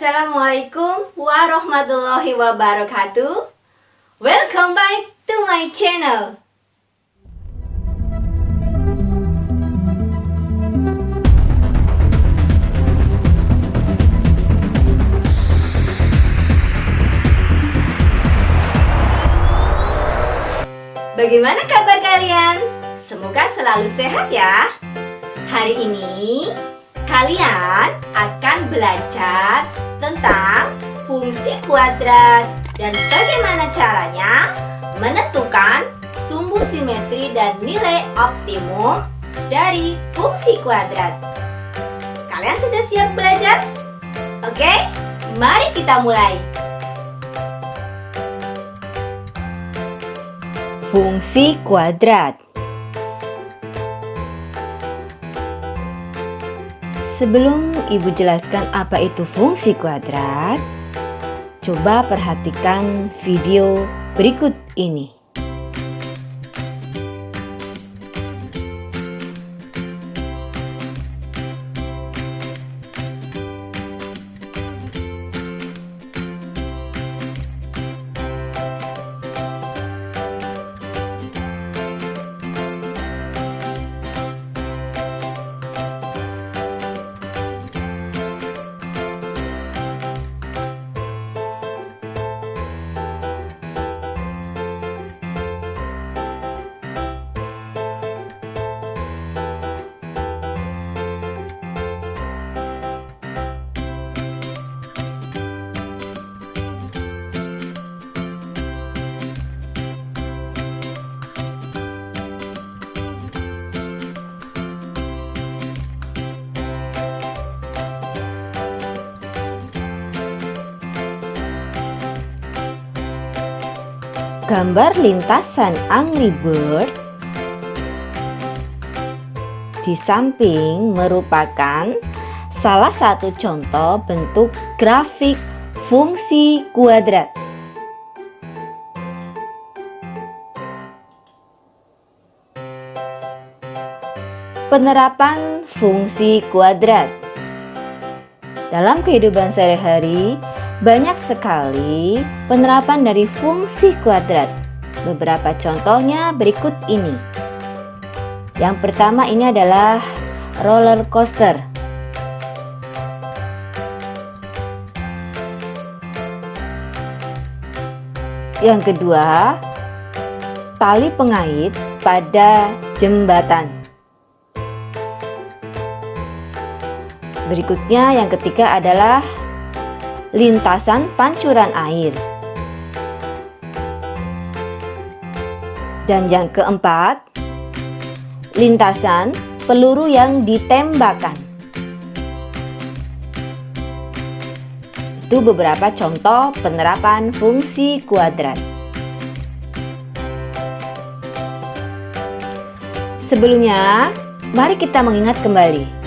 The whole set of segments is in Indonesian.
Assalamualaikum warahmatullahi wabarakatuh. Welcome back to my channel. Bagaimana kabar kalian? Semoga selalu sehat ya. Hari ini kalian akan belajar tentang fungsi kuadrat dan bagaimana caranya menentukan sumbu simetri dan nilai optimum dari fungsi kuadrat. Kalian sudah siap belajar? Oke, mari kita mulai. Fungsi kuadrat. Sebelum Ibu jelaskan apa itu fungsi kuadrat, coba perhatikan video berikut ini. Gambar lintasan Angry Bird di samping merupakan salah satu contoh bentuk grafik fungsi kuadrat. Penerapan fungsi kuadrat dalam kehidupan sehari-hari. Banyak sekali penerapan dari fungsi kuadrat. Beberapa contohnya berikut ini. Yang pertama ini adalah roller coaster. Yang kedua, tali pengait pada jembatan. Berikutnya yang ketiga adalah lintasan pancuran air. Dan yang keempat, lintasan peluru yang ditembakkan. Itu beberapa contoh penerapan fungsi kuadrat. Sebelumnya, mari kita mengingat kembali.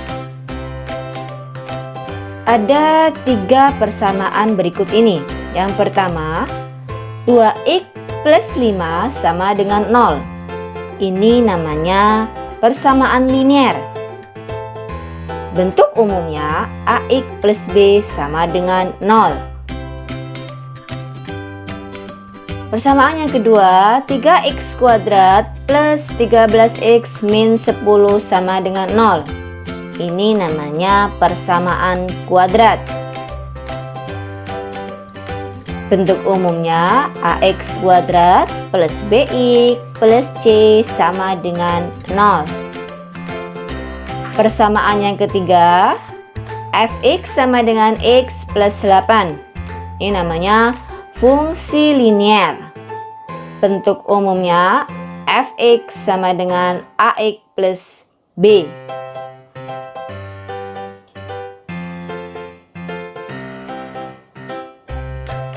Ada 3 persamaan berikut ini. Yang pertama, 2x plus 5 sama dengan 0. Ini namanya persamaan linier. Bentuk umumnya ax plus b sama dengan 0. Persamaan yang kedua, 3x kuadrat plus 13x min 10 sama dengan 0. Ini namanya persamaan kuadrat. Bentuk umumnya ax kuadrat plus bx plus c sama dengan 0. Persamaan yang ketiga, fx sama dengan x plus 8. Ini namanya fungsi linier. Bentuk umumnya fx sama dengan ax plus b.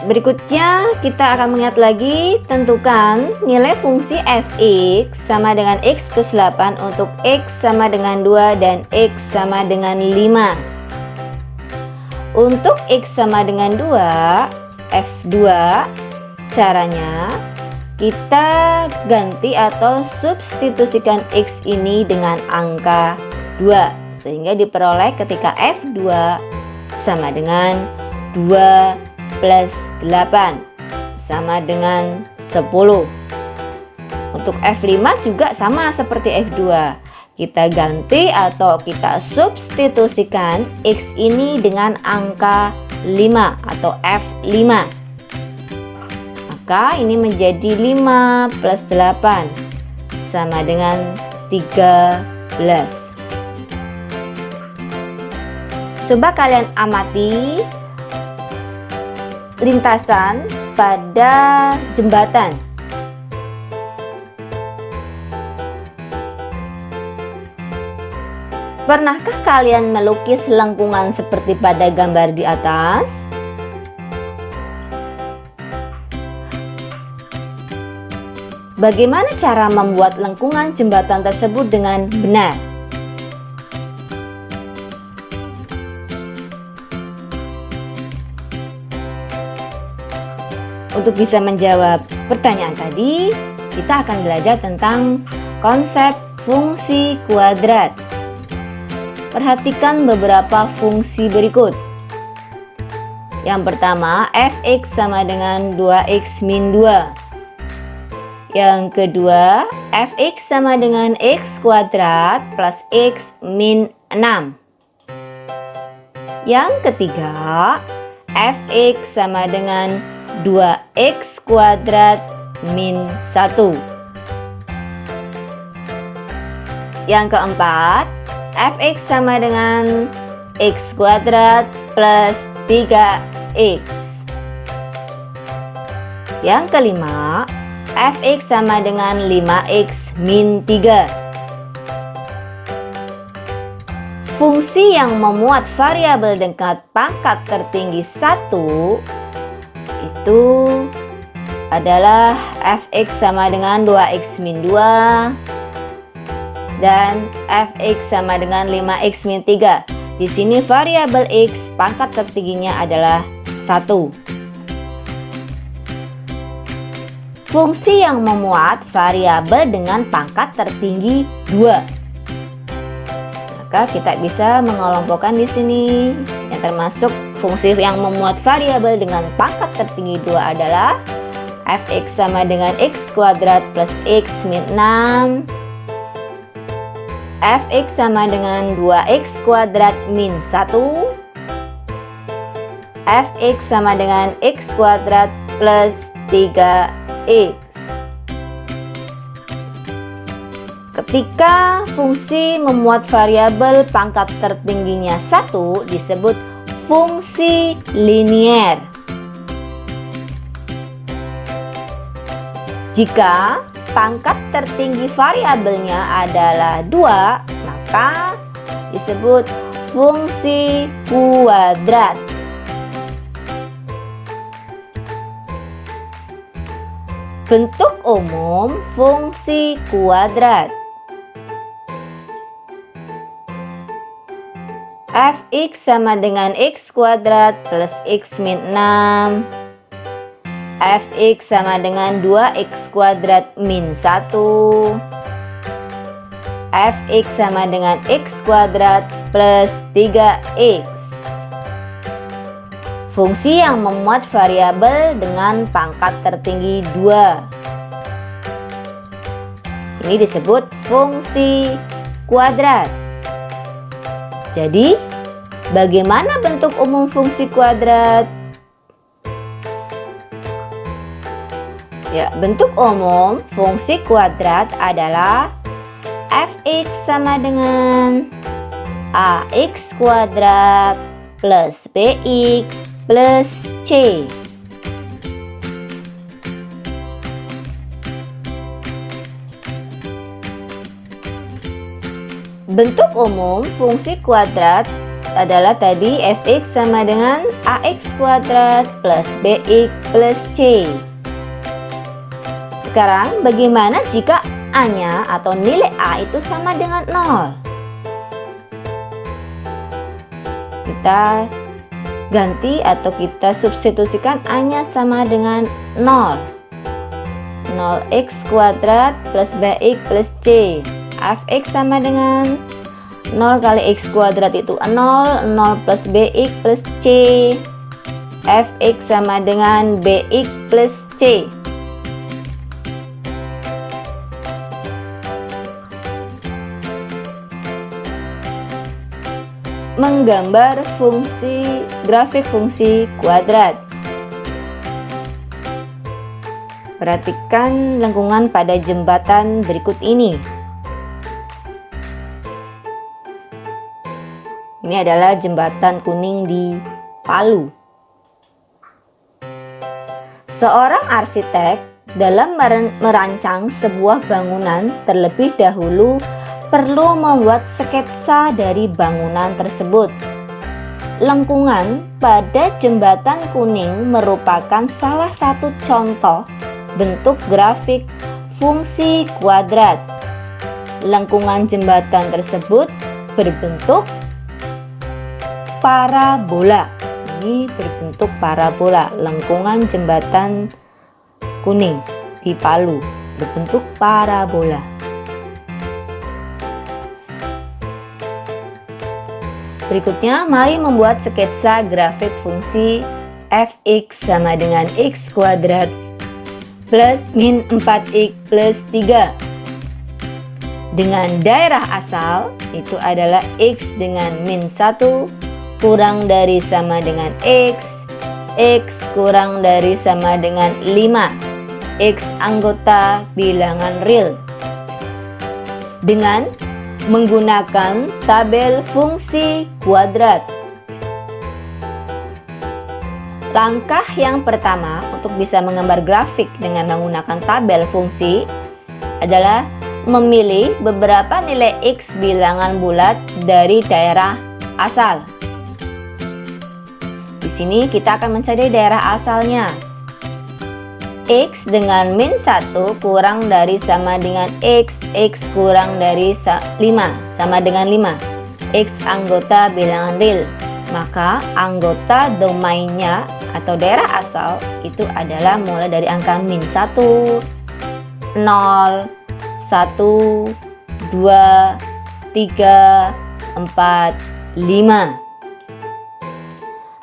Berikutnya kita akan mengingat lagi, tentukan nilai fungsi fx sama dengan x plus 8 untuk x sama dengan 2 dan x sama dengan 5. Untuk x sama dengan 2, f2, caranya kita ganti atau substitusikan x ini dengan angka 2. Sehingga diperoleh ketika f2 sama dengan 2 plus 8 sama dengan 10. Untuk F5 juga sama seperti F2. Kita ganti atau kita substitusikan X ini dengan angka 5 atau F5. Maka ini menjadi 5 plus 8 sama dengan 13. Coba kalian amati lintasan pada jembatan. Pernahkah kalian melukis lengkungan seperti pada gambar di atas? Bagaimana cara membuat lengkungan jembatan tersebut dengan benar? Untuk bisa menjawab pertanyaan tadi, kita akan belajar tentang konsep fungsi kuadrat. Perhatikan beberapa fungsi berikut. Yang pertama, fx sama dengan 2x min 2. Yang kedua, fx sama dengan x kuadrat plus x min 6. Yang ketiga, fx sama dengan 2x kuadrat min 1. Yang keempat, fx sama dengan x kuadrat plus 3x. Yang kelima, fx sama dengan 5x min 3. Fungsi yang memuat variabel dengan pangkat tertinggi 1 itu adalah fx sama dengan 2x min 2 dan fx sama dengan 5x min 3. Di sini variabel x pangkat tertingginya adalah 1. Fungsi yang memuat variabel dengan pangkat tertinggi 2. Maka kita bisa mengelompokkan di sini. Yang termasuk fungsi yang memuat variabel dengan pangkat tertinggi 2 adalah fx sama dengan x kuadrat plus x min 6, fx sama dengan 2x kuadrat min 1, fx sama dengan x kuadrat plus 3x. Ketika fungsi memuat variabel pangkat tertingginya 1 disebut fungsi linier. Jika pangkat tertinggi variabelnya adalah 2, maka disebut fungsi kuadrat. Bentuk umum fungsi kuadrat. Fx sama dengan x kuadrat plus x min 6. Fx sama dengan 2x kuadrat min 1. Fx sama dengan x kuadrat plus 3x. Fungsi yang memuat variabel dengan pangkat tertinggi 2. Ini disebut fungsi kuadrat. Jadi, bagaimana bentuk umum fungsi kuadrat? Ya, bentuk umum fungsi kuadrat adalah fx sama dengan ax kuadrat plus bx plus c. Bentuk umum fungsi kuadrat adalah tadi fx sama dengan ax kuadrat plus bx plus c. Sekarang bagaimana jika a-nya atau nilai a itu sama dengan 0? Kita ganti atau kita substitusikan a-nya sama dengan 0. 0x kuadrat plus bx plus c. Fx sama dengan 0 kali x kuadrat itu 0, 0 plus bx plus c. Fx sama dengan Bx plus C. Menggambar grafik fungsi kuadrat. Perhatikan lengkungan pada jembatan berikut ini. Ini adalah jembatan kuning di Palu. Seorang arsitek dalam merancang sebuah bangunan terlebih dahulu perlu membuat sketsa dari bangunan tersebut. Lengkungan pada jembatan kuning merupakan salah satu contoh bentuk grafik fungsi kuadrat. Lengkungan jembatan tersebut berbentuk parabola. Ini berbentuk parabola. Lengkungan jembatan kuning di Palu berbentuk parabola. Berikutnya, mari membuat sketsa grafik fungsi fx sama dengan x kuadrat plus min 4x plus 3. Dengan daerah asal, itu adalah x dengan min 1 kurang dari sama dengan x, x kurang dari sama dengan 5, x anggota bilangan real. Dengan menggunakan tabel fungsi kuadrat. Langkah yang pertama untuk bisa menggambar grafik dengan menggunakan tabel fungsi adalah memilih beberapa nilai x bilangan bulat dari daerah asal. Di sini kita akan mencari daerah asalnya. X dengan min 1 kurang dari sama dengan x, x kurang dari 5 sama dengan 5, x anggota bilangan real. Maka anggota domainnya atau daerah asal itu adalah mulai dari angka min 1, 0, 1, 2, 3, 4, 5.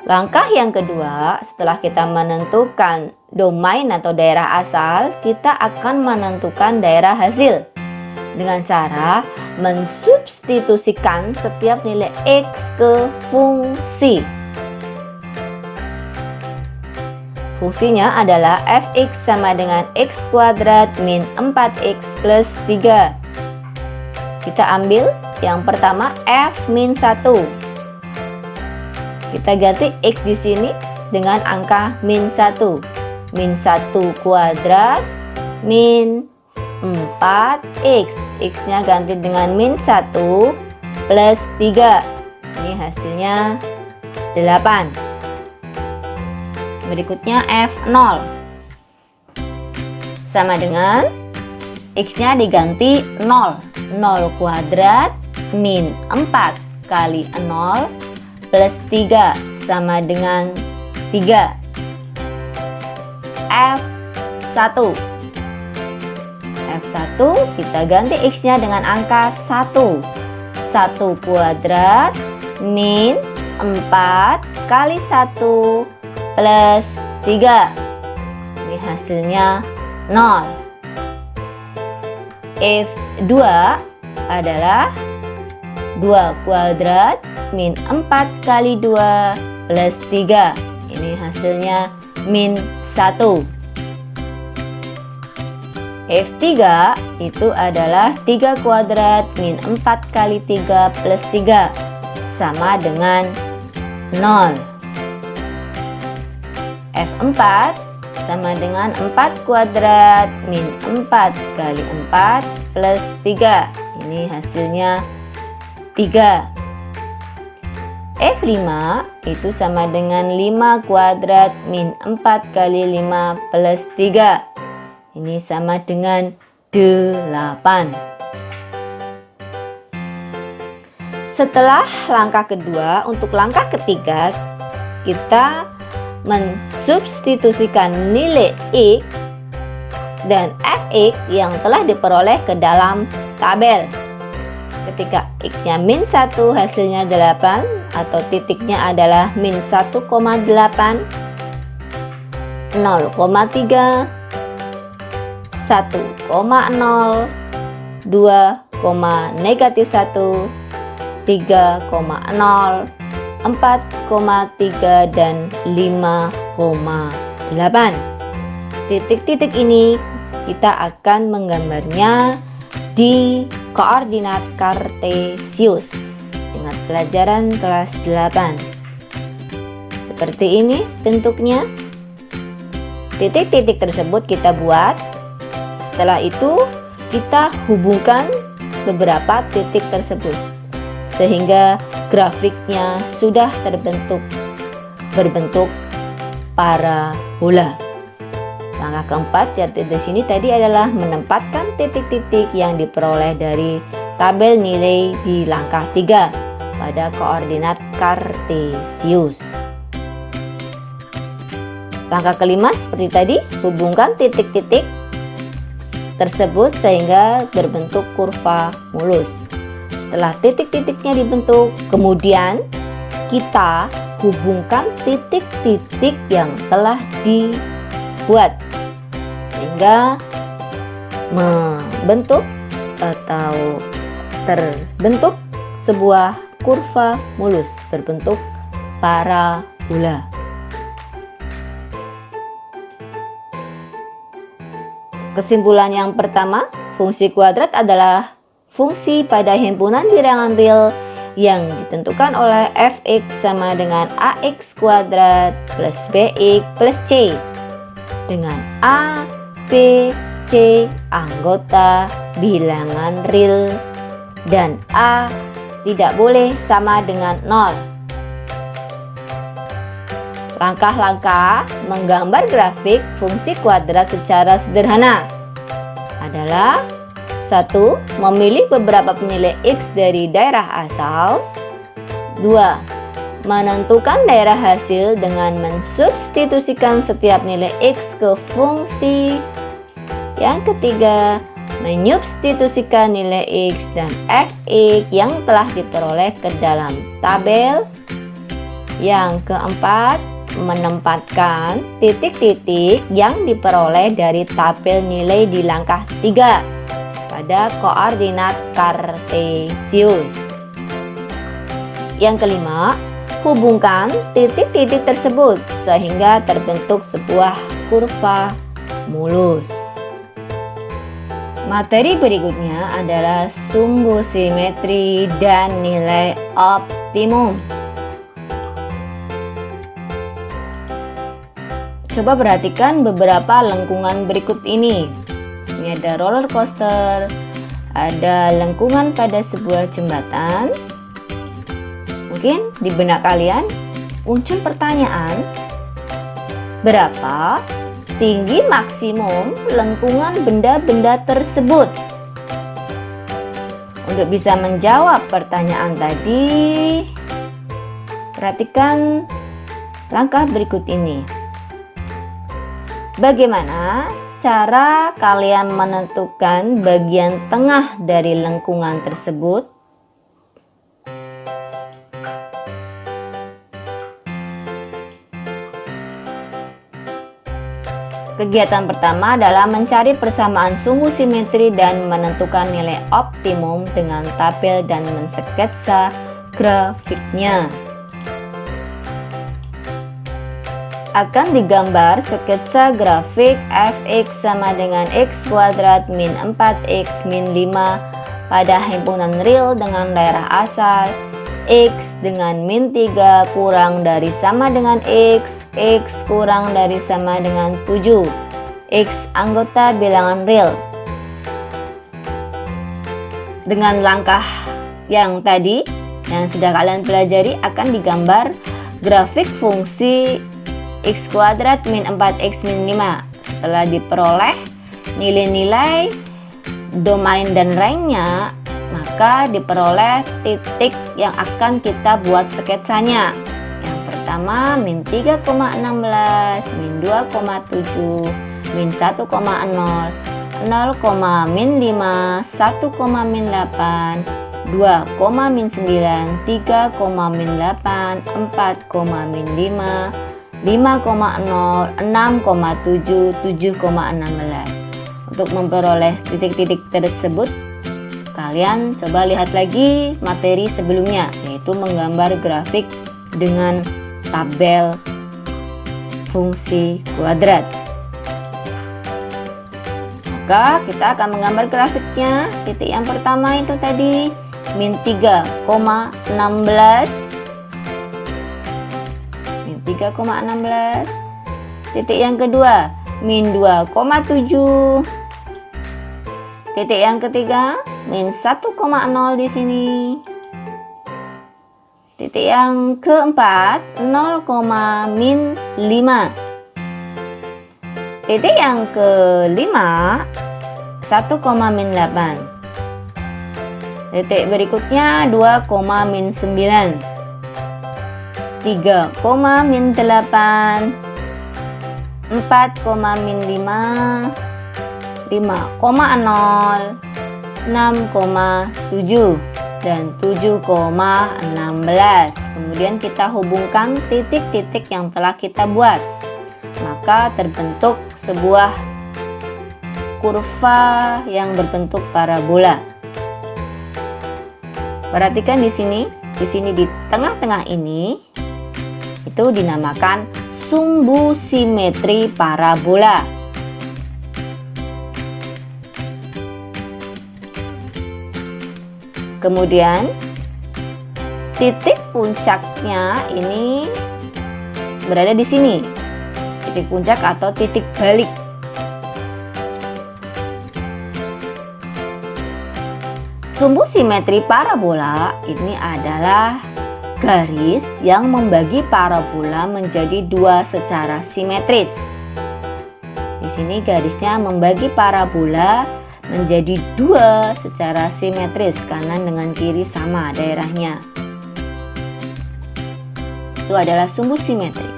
Langkah yang kedua, setelah kita menentukan domain atau daerah asal, kita akan menentukan daerah hasil dengan cara mensubstitusikan setiap nilai x ke fungsi. Fungsinya adalah fx sama dengan x kuadrat min 4x plus 3. Kita ambil yang pertama f min 1. Kita ganti x di sini dengan angka min 1. Min 1 kuadrat min 4x. X-nya ganti dengan min 1 plus 3. Ini hasilnya 8. Berikutnya f0. Sama dengan x-nya diganti 0. 0 kuadrat min 4 kali 0 plus 3 sama dengan 3. F1. F1 kita ganti x-nya dengan angka 1. 1 kuadrat min 4 kali 1 plus 3. Ini hasilnya 0. F2 adalah 2 kuadrat min 4 kali 2 plus 3. Ini hasilnya min 1. F3 itu adalah 3 kuadrat min 4 kali 3 plus 3 sama dengan 0. F4 sama dengan 4 kuadrat min 4 kali 4 plus 3. Ini hasilnya 3. F5 itu sama dengan 5 kuadrat min 4 kali 5 plus 3. Ini sama dengan 8. Setelah langkah kedua, untuk langkah ketiga kita mensubstitusikan nilai x dan fx yang telah diperoleh ke dalam tabel. Ketika x-nya min 1 hasilnya 8 atau titiknya adalah min 1,8, 0,3, 1,0, 2, negatif 1, 3,0, 4,3, dan 5,8. Titik-titik ini kita akan menggambarnya di koordinat kartesius dengan pelajaran kelas 8. Seperti ini bentuknya. Titik-titik tersebut kita buat. Setelah itu kita hubungkan beberapa titik tersebut sehingga grafiknya sudah berbentuk parabola. Langkah keempat yaitu di sini tadi adalah menempatkan titik-titik yang diperoleh dari tabel nilai di langkah 3 pada koordinat kartesius. Langkah kelima seperti tadi, hubungkan titik-titik tersebut sehingga berbentuk kurva mulus. Setelah titik-titiknya dibentuk, kemudian kita hubungkan titik-titik yang telah dibuat sehingga membentuk atau terbentuk sebuah kurva mulus berbentuk parabola. Kesimpulan yang pertama, fungsi kuadrat adalah fungsi pada himpunan bilangan real yang ditentukan oleh fx sama dengan ax kuadrat plus bx plus c, dengan a, b, c anggota bilangan real dan a tidak boleh sama dengan 0. Langkah-langkah menggambar grafik fungsi kuadrat secara sederhana adalah: 1. Memilih beberapa penilai X dari daerah asal. 2. Menentukan daerah hasil dengan mensubstitusikan setiap nilai X ke fungsi. Yang ketiga, menyubstitusikan nilai X dan Fx yang telah diperoleh ke dalam tabel. Yang keempat, menempatkan titik-titik yang diperoleh dari tabel nilai di langkah 3 pada koordinat kartesius. Yang kelima, hubungkan titik-titik tersebut sehingga terbentuk sebuah kurva mulus. Materi berikutnya adalah sumbu simetri dan nilai optimum. Coba perhatikan beberapa lengkungan berikut ini. Ini ada roller coaster, ada lengkungan pada sebuah jembatan. Mungkin di benak kalian muncul pertanyaan, berapa tinggi maksimum lengkungan benda-benda tersebut? Untuk bisa menjawab pertanyaan tadi, perhatikan langkah berikut ini. Bagaimana cara kalian menentukan bagian tengah dari lengkungan tersebut? Kegiatan pertama adalah mencari persamaan sumbu simetri dan menentukan nilai optimum dengan tabel dan mensketsa grafiknya. Akan digambar sketsa grafik fx sama dengan x kuadrat min 4x min 5 pada himpunan real dengan daerah asal, x dengan min 3 kurang dari sama dengan x kurang dari sama dengan 7, x anggota bilangan real. Dengan langkah yang tadi yang sudah kalian pelajari, akan digambar grafik fungsi x kuadrat min 4x min 5. Setelah diperoleh nilai-nilai domain dan range-nya, maka diperoleh titik yang akan kita buat sketsanya. Yang pertama min 3,16, min 2,7, min 1,0, 0, min 5, 1, min 8, 2, min 9, 3, min 8, 4, min 5, 5,0, 6,7, 7,16. Untuk memperoleh titik-titik tersebut, kalian coba lihat lagi materi sebelumnya, yaitu menggambar grafik dengan tabel fungsi kuadrat. Maka kita akan menggambar grafiknya. Titik yang pertama itu tadi min 3,16, min 3,16. Titik yang kedua min 2,7. Titik yang ketiga min 1,0 di sini. Titik yang keempat 0, min 5. Titik yang kelima 1, min 8. Titik berikutnya 2, min 9. 3, min 8. 4, min 5. 5,0, 6,7 dan 7,16. Kemudian kita hubungkan titik-titik yang telah kita buat, maka terbentuk sebuah kurva yang berbentuk parabola. Perhatikan di sini di tengah-tengah ini itu dinamakan sumbu simetri parabola. Kemudian titik puncaknya ini berada di sini. Titik puncak atau titik balik. Sumbu simetri parabola ini adalah garis yang membagi parabola menjadi dua secara simetris. Di sini garisnya membagi parabola menjadi dua secara simetris, kanan dengan kiri sama daerahnya. Itu adalah sumbu simetri.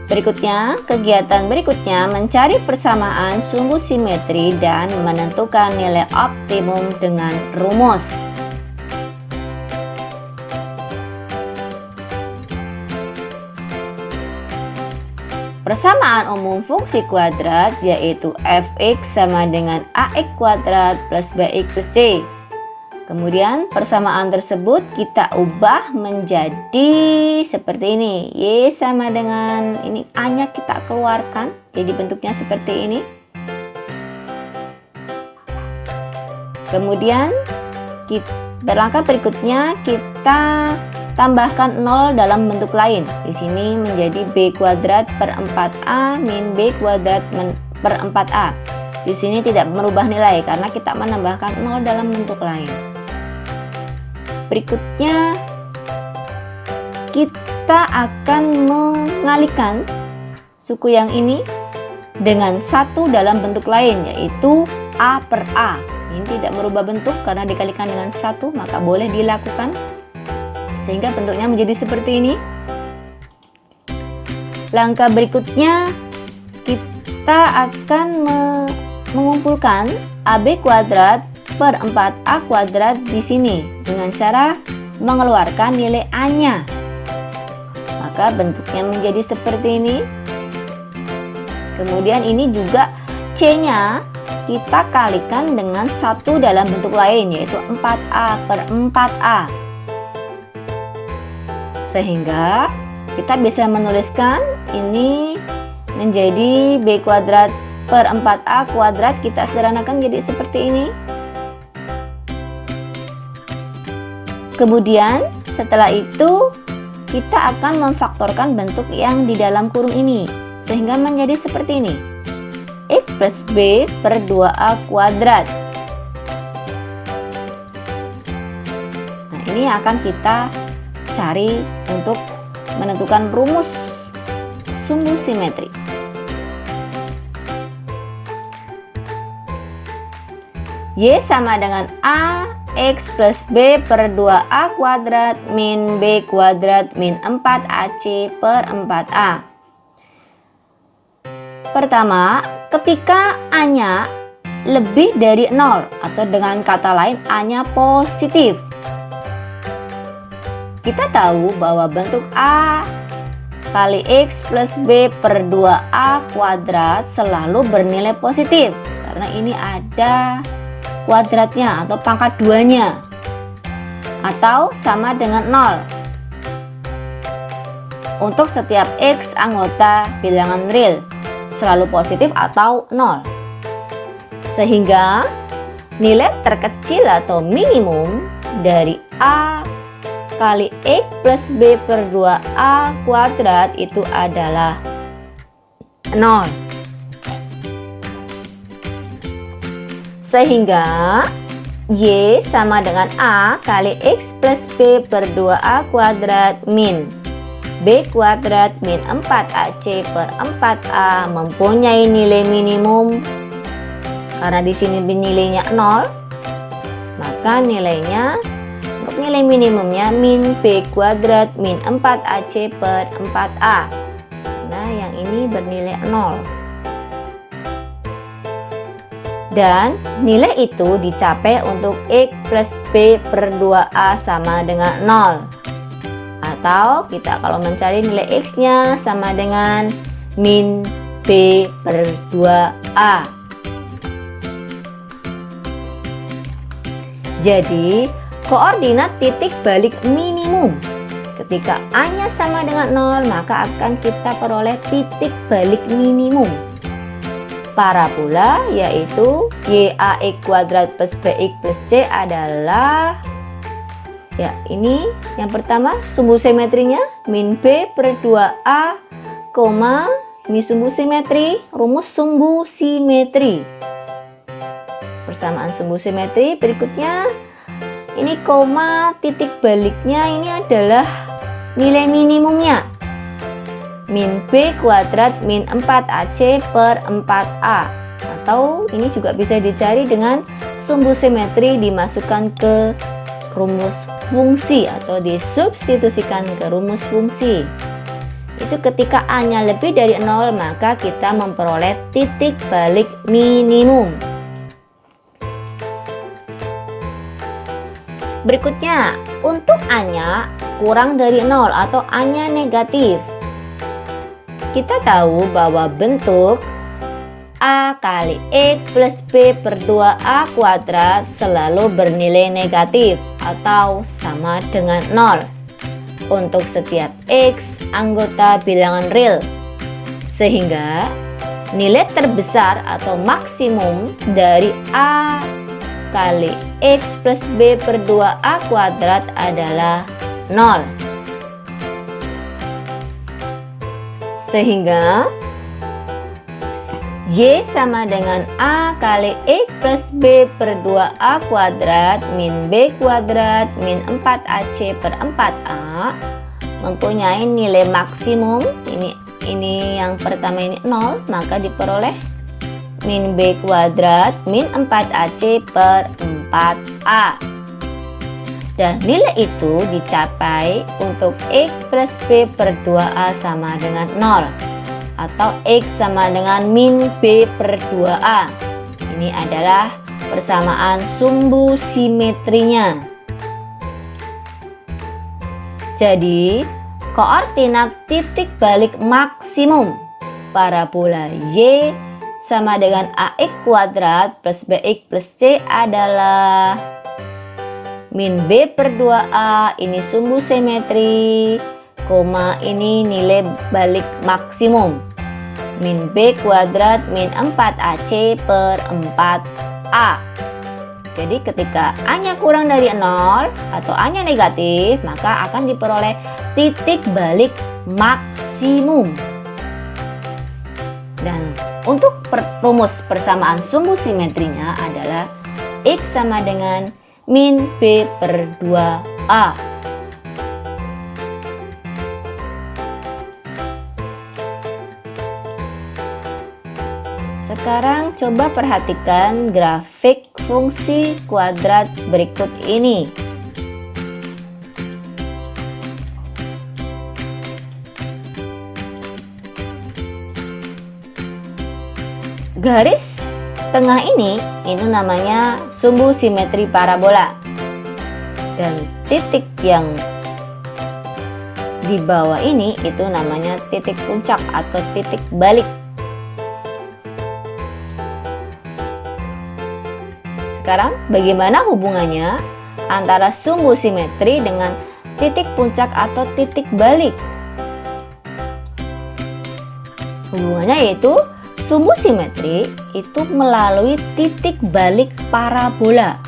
Berikutnya, kegiatan berikutnya mencari persamaan sumbu simetri dan menentukan nilai optimum dengan rumus. Persamaan umum fungsi kuadrat yaitu fx sama dengan ax kuadrat plus bx plus c. Kemudian persamaan tersebut kita ubah menjadi seperti ini. Y sama dengan ini A-nya kita keluarkan jadi bentuknya seperti ini. Kemudian langkah berikutnya kita tambahkan 0 dalam bentuk lain. Di sini menjadi b kuadrat per 4a min b kuadrat per 4a. Di sini tidak merubah nilai karena kita menambahkan 0 dalam bentuk lain. Berikutnya kita akan mengalihkan suku yang ini dengan 1 dalam bentuk lain, yaitu a per a. Ini tidak merubah bentuk karena dikalikan dengan 1, maka boleh dilakukan sehingga bentuknya menjadi seperti ini. Langkah berikutnya kita akan mengumpulkan AB kuadrat per 4A kuadrat di sini dengan cara mengeluarkan nilai A-nya. Maka bentuknya menjadi seperti ini. Kemudian ini juga C-nya kita kalikan dengan 1 dalam bentuk lain, yaitu 4A per 4A. Sehingga kita bisa menuliskan ini menjadi B kuadrat per 4A kuadrat, kita sederhanakan jadi seperti ini. Kemudian setelah itu kita akan memfaktorkan bentuk yang di dalam kurung ini sehingga menjadi seperti ini. X plus B per 2A kuadrat. Nah, ini akan kita cari untuk menentukan rumus sumbu simetri. Y sama dengan A X plus B per 2A kuadrat min B kuadrat min 4AC per 4A. Pertama, ketika A-nya lebih dari 0 atau dengan kata lain A-nya positif, kita tahu bahwa bentuk A kali X plus B per 2A kuadrat selalu bernilai positif karena ini ada kuadratnya atau pangkat 2-nya atau sama dengan 0 untuk setiap X anggota bilangan real selalu positif atau 0, sehingga nilai terkecil atau minimum dari A kali X plus B per 2A kuadrat itu adalah 0. Sehingga Y sama dengan A kali X plus B per 2A kuadrat min B kuadrat min 4AC per 4A mempunyai nilai minimum. Karena di sini nilainya 0, maka nilainya untuk nilai minimumnya min B kuadrat min 4AC per 4A. Nah, yang ini bernilai 0. Dan nilai itu dicapai untuk X plus B per 2A sama dengan 0. Atau kita kalau mencari nilai X-nya sama dengan min B per 2A. Jadi, koordinat titik balik minimum. Ketika A-nya sama dengan 0, maka akan kita peroleh titik balik minimum. Parabola yaitu YAX kuadrat plus BX plus C adalah, ya ini yang pertama sumbu simetrinya min B per 2A, ini sumbu simetri, rumus sumbu simetri. Persamaan sumbu simetri berikutnya ini koma, titik baliknya ini adalah nilai minimumnya min B kuadrat min 4AC per 4A, atau ini juga bisa dicari dengan sumbu simetri dimasukkan ke rumus fungsi atau disubstitusikan ke rumus fungsi. Itu ketika A-nya lebih dari 0, maka kita memperoleh titik balik minimum. Berikutnya, untuk A-nya kurang dari 0 atau A-nya negatif. Kita tahu bahwa bentuk A kali X plus B per 2A kuadrat selalu bernilai negatif atau sama dengan 0 untuk setiap X anggota bilangan real. Sehingga nilai terbesar atau maksimum dari A kali X plus B per 2A kuadrat adalah 0. Sehingga Y sama dengan A kali X plus B per 2A kuadrat min B kuadrat min 4AC per 4A mempunyai nilai maksimum. Ini yang pertama ini 0, maka diperoleh min B kuadrat min 4AC per 4A. Dan nilai itu dicapai untuk X plus B per 2A sama dengan 0 atau X sama dengan min B per 2A. Ini adalah persamaan sumbu simetrinya. Jadi, koordinat titik balik maksimum parabola Y sama dengan AX kuadrat plus BX plus C adalah min B per 2A, ini sumbu simetri, ini nilai balik maksimum, min B kuadrat min 4AC per 4A. Jadi ketika A-nya kurang dari 0 atau A-nya negatif, maka akan diperoleh titik balik maksimum. Dan untuk rumus persamaan sumbu simetrinya adalah X sama dengan min B per 2A. Sekarang coba perhatikan grafik fungsi kuadrat berikut ini. Garis tengah ini namanya sumbu simetri parabola. Dan titik yang di bawah ini itu namanya titik puncak atau titik balik. Sekarang bagaimana hubungannya antara sumbu simetri dengan titik puncak atau titik balik? Hubungannya yaitu sumbu simetri itu melalui titik balik parabola.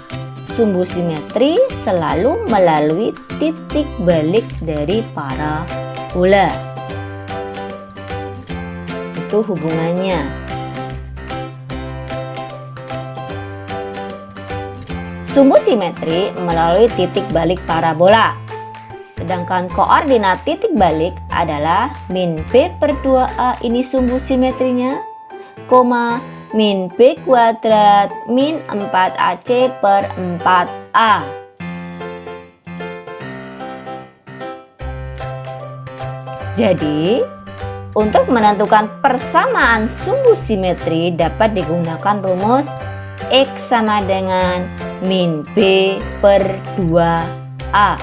Sumbu simetri selalu melalui titik balik dari parabola. Itu hubungannya. Sumbu simetri melalui titik balik parabola. Sedangkan koordinat titik balik adalah min B per 2A ini sumbu simetrinya, koma min B kuadrat min 4AC per 4A. Jadi, untuk menentukan persamaan sumbu simetri dapat digunakan rumus X sama dengan min B per 2A.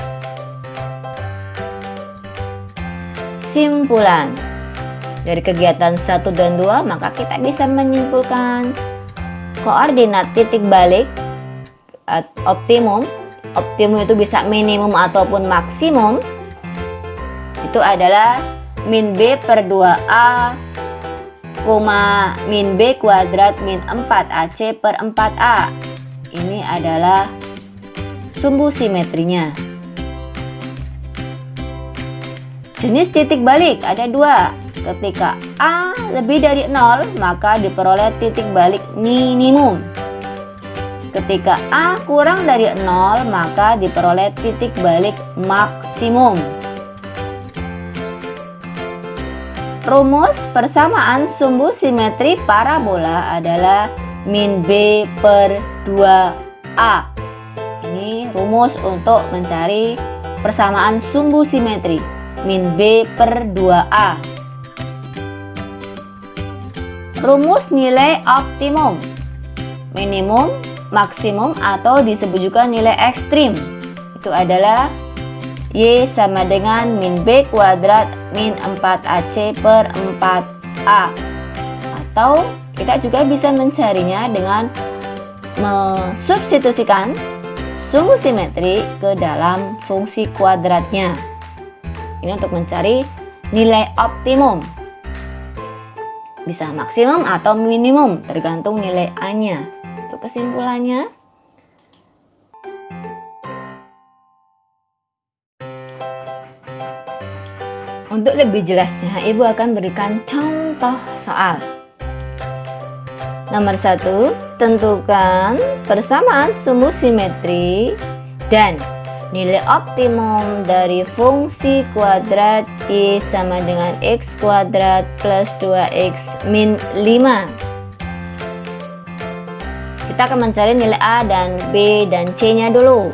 Simpulan dari kegiatan 1 dan 2, maka kita bisa menyimpulkan koordinat titik balik optimum itu bisa minimum ataupun maksimum, itu adalah min B per 2A, min B kuadrat min 4AC per 4A. Ini adalah sumbu simetrinya. Jenis titik balik ada 2. Ketika A lebih dari 0, maka diperoleh titik balik minimum. Ketika A kurang dari 0, maka diperoleh titik balik maksimum. Rumus persamaan sumbu simetri parabola adalah min B per 2A. Ini rumus untuk mencari persamaan sumbu simetri, min B per 2A. Rumus nilai optimum, minimum, maksimum atau disebut juga nilai ekstrim, itu adalah Y sama dengan min B kuadrat min 4AC per 4A. Atau kita juga bisa mencarinya dengan mensubstitusikan sumbu simetri ke dalam fungsi kuadratnya. Ini untuk mencari nilai optimum. Bisa maksimum atau minimum, tergantung nilai A-nya. Untuk kesimpulannya, untuk lebih jelasnya, Ibu akan berikan contoh soal. Nomor 1, tentukan persamaan sumbu simetri dan nilai optimum dari fungsi kuadrat Y sama dengan X kuadrat plus 2X min 5. Kita akan mencari nilai A dan B dan C-nya dulu.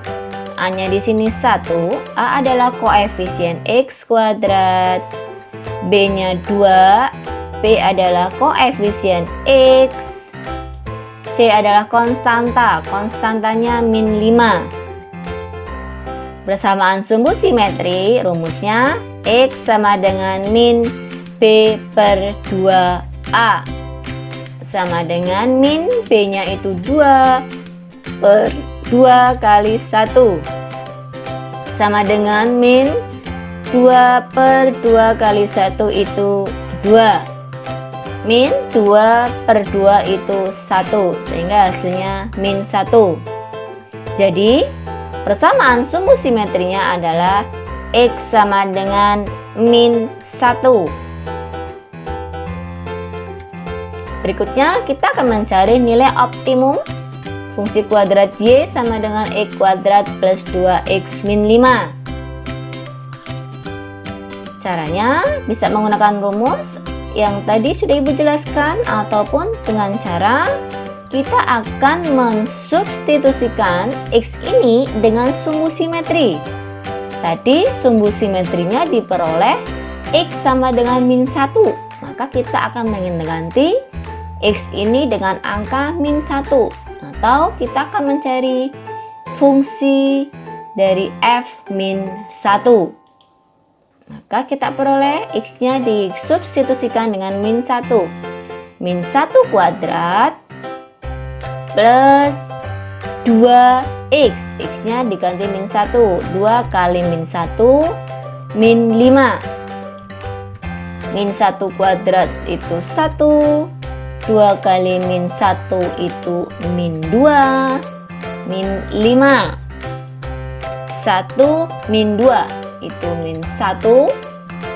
A-nya di sini 1, A adalah koefisien X kuadrat, B-nya 2, B adalah koefisien X, C adalah konstanta, konstantanya min 5. Persamaan sumbu simetri, rumusnya X sama dengan min B per 2A sama dengan min B-nya itu 2 per 2 kali 1 sama dengan min 2 per 2 kali 1 itu 2. Min 2 per 2 itu 1, sehingga hasilnya min 1. Jadi persamaan sumbu simetrinya adalah X sama dengan min 1. Berikutnya kita akan mencari nilai optimum fungsi kuadrat Y sama dengan X kuadrat plus 2X min 5. Caranya bisa menggunakan rumus yang tadi sudah Ibu jelaskan, ataupun dengan cara kita akan mensubstitusikan X ini dengan sumbu simetri. Tadi sumbu simetrinya diperoleh X sama dengan min 1, maka kita akan mengganti X ini dengan angka min 1, atau kita akan mencari fungsi dari F min 1. Maka kita peroleh X-nya disubstitusikan dengan min 1. Min 1 kuadrat plus 2X. X-nya diganti min 1. 2 kali min 1 min 5. Min 1 kuadrat itu 1. 2 kali min 1 itu min 2. Min 5. 1 min 2 itu min 1.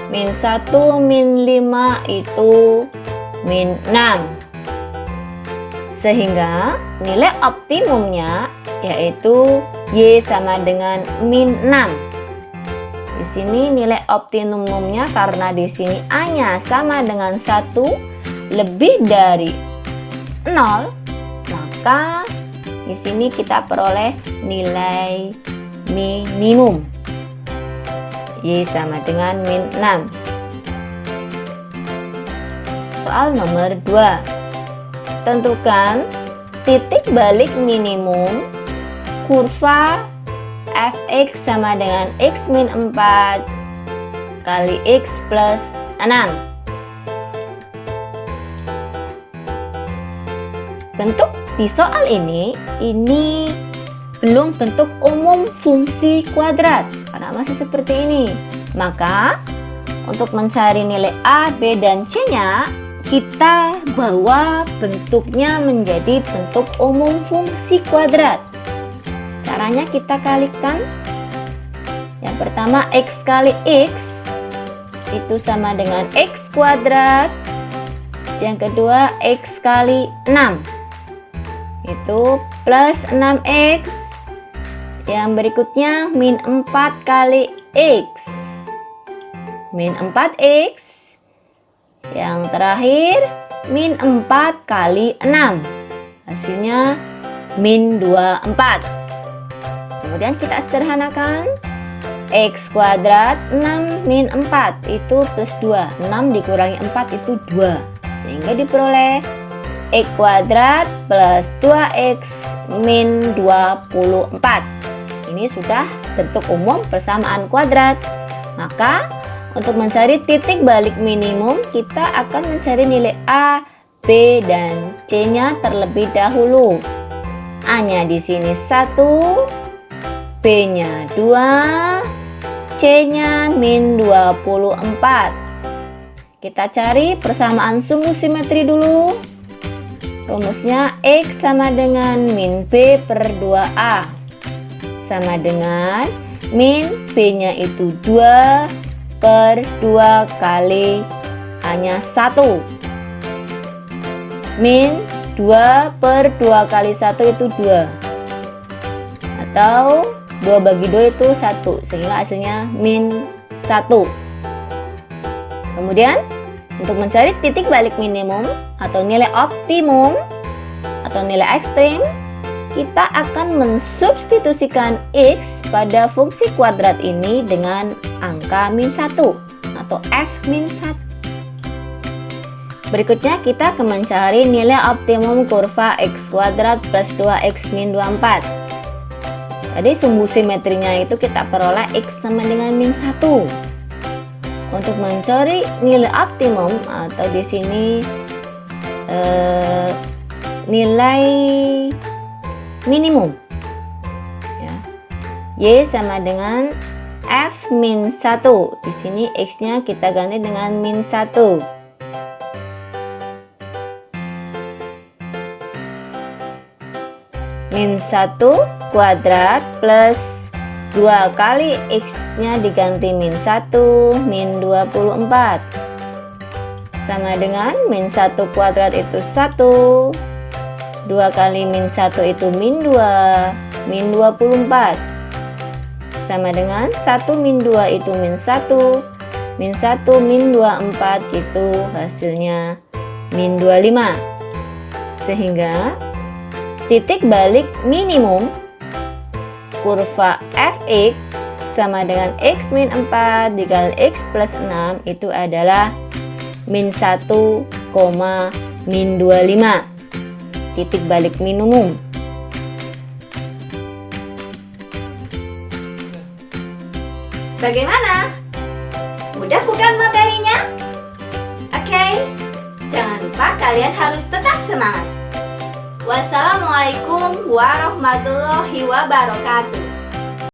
Min 1 min 5 itu min 6. Sehingga nilai optimumnya yaitu Y sama dengan min 6. Di sini nilai optimumnya karena di sini A-nya sama dengan 1 lebih dari 0, maka di sini kita peroleh nilai minimum. Y sama dengan min 6. Soal nomor 2. Tentukan titik balik minimum kurva fx sama dengan x min 4 kali x plus 6. Bentuk di soal ini belum bentuk umum fungsi kuadrat karena masih seperti ini. Maka untuk mencari nilai A, B, dan C-nya kita bawa bentuknya menjadi bentuk umum fungsi kuadrat. Caranya kita kalikan. Yang pertama X kali X itu sama dengan X kuadrat. Yang kedua X kali 6 itu plus 6X. Yang berikutnya min 4 kali X min 4X. Yang terakhir min 4 kali 6, hasilnya min 24. Kemudian kita sederhanakan. X kuadrat 6 min 4 itu plus 2. 6 dikurangi 4 itu 2. Sehingga diperoleh X kuadrat plus 2X min 24. Ini sudah bentuk umum persamaan kuadrat. Maka untuk mencari titik balik minimum, kita akan mencari nilai A, B, dan C-nya terlebih dahulu. A-nya di sini 1, B-nya 2, C-nya min 24. Kita cari persamaan sumbu simetri dulu. Rumusnya X sama dengan min B per 2A sama dengan min B-nya itu 2 per 2 kali A-nya 1. Min 2 per 2 kali 1 itu 2. Atau 2 bagi 2 itu 1. Sehingga hasilnya min 1. Kemudian untuk mencari titik balik minimum atau nilai optimum atau nilai ekstrim, kita akan mensubstitusikan X pada fungsi kuadrat ini dengan angka min 1 atau f min 1. Berikutnya kita akan mencari nilai optimum kurva x kuadrat plus 2x min 24. Jadi sumbu simetrinya itu kita peroleh x sama dengan min 1. Untuk mencari nilai optimum atau di sini nilai minimum ya. Y sama dengan f min 1. Di sini x-nya kita ganti dengan min 1. Min 1 kuadrat plus 2 kali x-nya diganti min 1 min 24 sama dengan min 1 kuadrat itu 1. 2 kali min 1 itu min 2 min 24 sama dengan 1 min 2 itu min 1 min 1 min 24 itu hasilnya min 25. Sehingga titik balik minimum kurva fx sama dengan x min 4 dikali x plus 6 itu adalah min 1, min 25. Titik balik minimum. Bagaimana? Mudah bukan materinya? Oke, jangan lupa kalian harus tetap semangat. Wassalamualaikum warahmatullahi wabarakatuh.